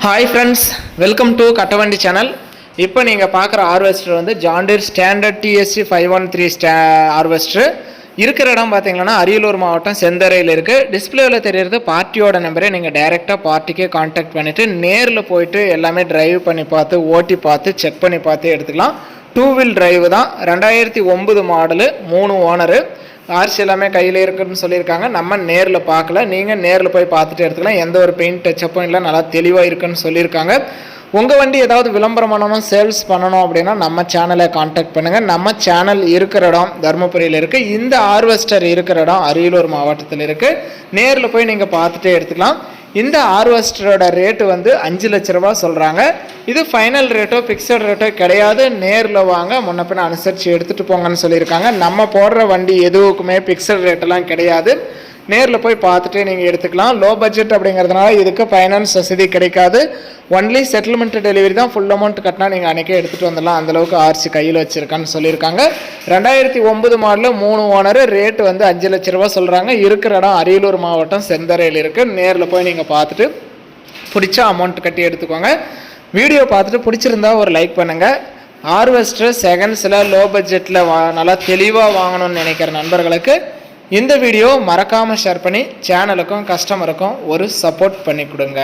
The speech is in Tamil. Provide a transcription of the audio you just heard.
Hi friends, welcome to Kattavandi channel. இப்போ நீங்கள் பார்க்குற ஹார்வெஸ்டர் வந்து John deer standard DSC 513 harvester. இருக்கிற இடம் பார்த்தீங்கன்னா அரியலூர் மாவட்டம் செந்தரையில் இருக்குது. டிஸ்பிளேவில் தெரிகிறது பார்ட்டியோட நம்பரை. நீங்கள் டைரெக்டாக பார்ட்டிக்கே கான்டாக்ட் பண்ணிவிட்டு நேரில் போயிட்டு எல்லாமே ட்ரைவ் பண்ணி பார்த்து ஓட்டி பார்த்து செக் பண்ணி பார்த்து எடுத்துக்கலாம். 2 வீல் டிரைவு தான். 2009 மாடலு, 3 ஓனரு. ஆர்சி எல்லாமே கையில் இருக்குன்னு சொல்லியிருக்காங்க. நம்ம நேரில் பார்க்கல, நீங்கள் நேரில் போய் பார்த்துட்டு எடுத்துக்கலாம். எந்த ஒரு பெயிண்ட் டச்சப்பும் இல்லை, நல்லா தெளிவாக இருக்குன்னு சொல்லியிருக்காங்க. உங்கள் வண்டி ஏதாவது விளம்பரம் பண்ணணும், சேல்ஸ் பண்ணணும் அப்படின்னா நம்ம சேனலை கான்டாக்ட் பண்ணுங்கள். நம்ம சேனல் இருக்கிற இடம் தருமபுரியில் இருக்குது. இந்த ஹார்வெஸ்டர் இருக்கிற இடம் அரியலூர் மாவட்டத்தில் இருக்குது. நேரில் போய் நீங்கள் பார்த்துட்டே எடுத்துக்கலாம். இந்த ஹார்வெஸ்டரோட ரேட்டு வந்து 5 லட்ச ரூபா சொல்கிறாங்க. இது ஃபைனல் ரேட்டோ ஃபிக்ஸட் ரேட்டோ கிடையாது. நேரில் வாங்க, முன்ன பின்ன அனுசரித்து எடுத்துகிட்டு போங்கன்னு சொல்லியிருக்காங்க. நம்ம போடுற வண்டி எதுவுக்குமே ஃபிக்ஸட் ரேட்டெல்லாம் கிடையாது. நேரில் போய் பார்த்துட்டு நீங்கள் எடுத்துக்கலாம். லோ பட்ஜெட் அப்படிங்கிறதுனால இதுக்கு ஃபைனான்ஸ் வசதி கிடைக்காது. ஒன்லி செட்டில்மெண்ட் டெலிவரி தான். ஃபுல் அமௌண்ட் கட்டினா நீங்கள் அன்றைக்கே எடுத்துகிட்டு வந்துடலாம். அந்தளவுக்கு ஆர்சி கையில் வச்சுருக்கான்னு சொல்லியிருக்காங்க. 2009 மாடலில் 3 ஓனர். ரேட்டு வந்து 5 லட்ச ரூபா சொல்கிறாங்க. இருக்கிற இடம் அரியலூர் மாவட்டம் செந்தரையில் இருக்குது. நேரில் போய் நீங்கள் பார்த்துட்டு பிடிச்ச அமௌண்ட் கட்டி எடுத்துக்கோங்க. வீடியோ பார்த்துட்டு பிடிச்சிருந்தா ஒரு லைக் பண்ணுங்கள். ஹார்வெஸ்டர் செகண்ட்ஸில் லோ பட்ஜெட்டில் நல்லா தெளிவாக வாங்கணும்னு நினைக்கிற நண்பர்களுக்கு இந்த வீடியோ மறக்காமல் ஷேர் பண்ணி சேனலுக்கும் கஸ்டமருக்கும் ஒரு சப்போர்ட் பண்ணி கொடுங்க.